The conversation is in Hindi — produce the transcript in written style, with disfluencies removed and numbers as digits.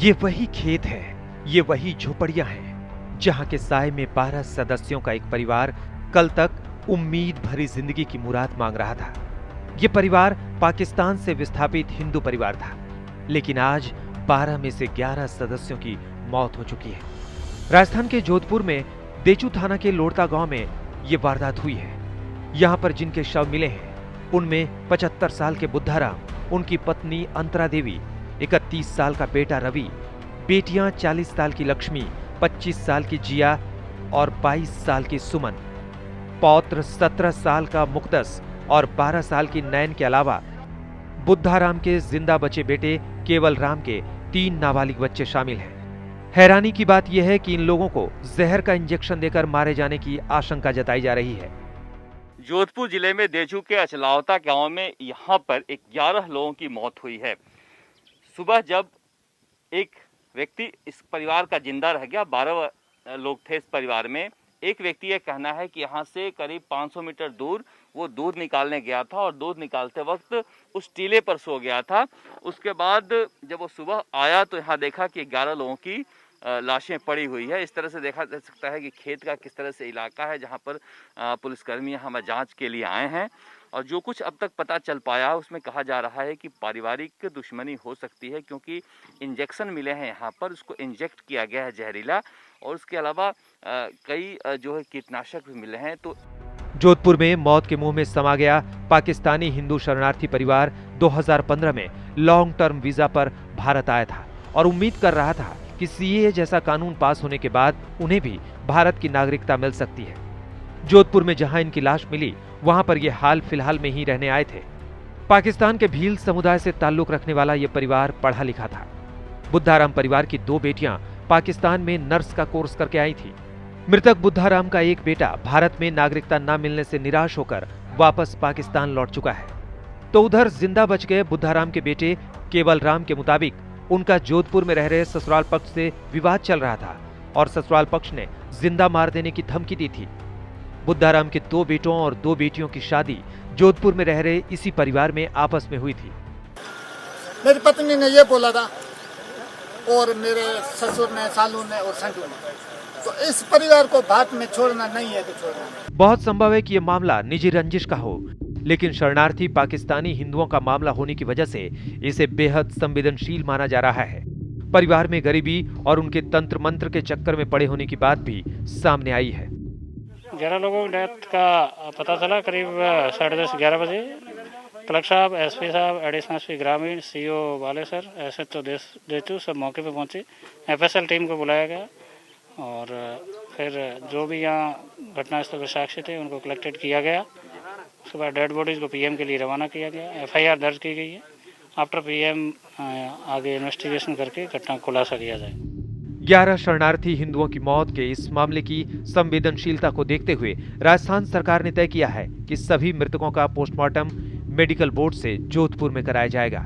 ये वही खेत है, ये वही झोपड़ियां हैं जहां के साए में 12 सदस्यों का एक परिवार कल तक उम्मीद भरी जिंदगी की मुराद मांग रहा था। ये परिवार पाकिस्तान से विस्थापित हिंदू परिवार था, लेकिन आज 12 में से 11 सदस्यों की मौत हो चुकी है। राजस्थान के जोधपुर में देचू थाना के लोड़ता गांव में ये वारदात हुई है। यहां पर जिनके शव मिले हैं उनमें 75 साल के बुद्धाराम, उनकी पत्नी अंतरा देवी, 31 साल का बेटा रवि, बेटियां 40 साल की लक्ष्मी, 25 साल की जिया और 22 साल की सुमन, पौत्र 17 साल का मुक्तस और 12 साल की नयन के अलावा बुद्धाराम के जिंदा बचे बेटे केवल राम के 3 नाबालिग बच्चे शामिल हैं। हैरानी की बात यह है कि इन लोगों को जहर का इंजेक्शन देकर मारे जाने की आशंका जताई जा रही है। जोधपुर जिले में देचू के अचलावता गांव में यहां पर 11 लोगों की मौत हुई है। सुबह जब एक व्यक्ति इस परिवार का जिंदा रह गया, 12 लोग थे इस परिवार में। एक व्यक्ति ये कहना है कि यहाँ से करीब 500 मीटर दूर वो दूध निकालने गया था और दूध निकालते वक्त उस टीले पर सो गया था। उसके बाद जब वो सुबह आया तो यहाँ देखा कि 11 लोगों की लाशें पड़ी हुई है। इस तरह से देखा जा सकता है कि खेत का किस तरह से इलाका है जहाँ पर पुलिसकर्मी यहाँ जांच के लिए आए हैं। और जो कुछ अब तक पता चल पाया है उसमें कहा जा रहा है कि पारिवारिक दुश्मनी हो सकती है, क्योंकि इंजेक्शन मिले हैं यहाँ पर, उसको इंजेक्ट किया गया है जहरीला, और उसके अलावा कई जो है कीटनाशक भी मिले हैं। तो जोधपुर में मौत के मुंह में समा गया पाकिस्तानी हिंदू शरणार्थी परिवार 2015 में लॉन्ग टर्म वीजा पर भारत आया था और उम्मीद कर रहा था कि सीएए जैसा कानून पास होने के बाद उन्हें भी भारत की नागरिकता मिल सकती है। जोधपुर में जहां इनकी लाश मिली वहां पर ये हाल फिलहाल में ही रहने आए थे। पाकिस्तान के भील समुदाय से ताल्लुक रखने वाला ये परिवार पढ़ा लिखा था। बुद्धाराम परिवार की 2 बेटियां पाकिस्तान में नर्स का कोर्स करके आई थी। मृतक बुद्धाराम का एक बेटा भारत में नागरिकता न मिलने से निराश होकर वापस पाकिस्तान लौट चुका है। तो उधर जिंदा बच गए बुद्धाराम के बेटे केवल राम के मुताबिक उनका जोधपुर में रह रहे ससुराल पक्ष से विवाद चल रहा था और ससुराल पक्ष ने जिंदा मार देने की धमकी दी थी। बुद्धाराम के 2 बेटों और 2 बेटियों की शादी जोधपुर में रह रहे इसी परिवार में आपस में हुई थी। मेरी पत्नी ने ये बोला था और मेरे ससुर ने, सालू ने और संजू ने, तो इस परिवार को भारत में छोड़ना नहीं है तो छोड़ना नहीं। बहुत संभव है कि ये मामला निजी रंजिश का हो, लेकिन शरणार्थी पाकिस्तानी हिंदुओं का मामला होने की वजह से इसे बेहद संवेदनशील माना जा रहा है। परिवार में गरीबी और उनके तंत्र मंत्र के चक्कर में पड़े होने की बात भी सामने आई है। 11 लोगों की डेथ का पता चला करीब 10:30-11 बजे। कलेक्टर साहब, एसपी साहब, एडिशनल एसपी ग्रामीण, सीओ बालेसर, एसएचओ देचू सब मौके पे पहुंचे। एफएसएल टीम को बुलाया गया और फिर जो भी यहाँ घटनास्थल पर साक्षी थे उनको कलेक्टेड किया गया। उसके बाद डेड बॉडीज़ को पीएम के लिए रवाना किया गया। एफआईआर दर्ज की गई है। आफ्टर पीएम आगे इन्वेस्टिगेशन करके घटना का खुलासा किया जाए। 11 शरणार्थी हिंदुओं की मौत के इस मामले की संवेदनशीलता को देखते हुए राजस्थान सरकार ने तय किया है कि सभी मृतकों का पोस्टमार्टम मेडिकल बोर्ड से जोधपुर में कराया जाएगा।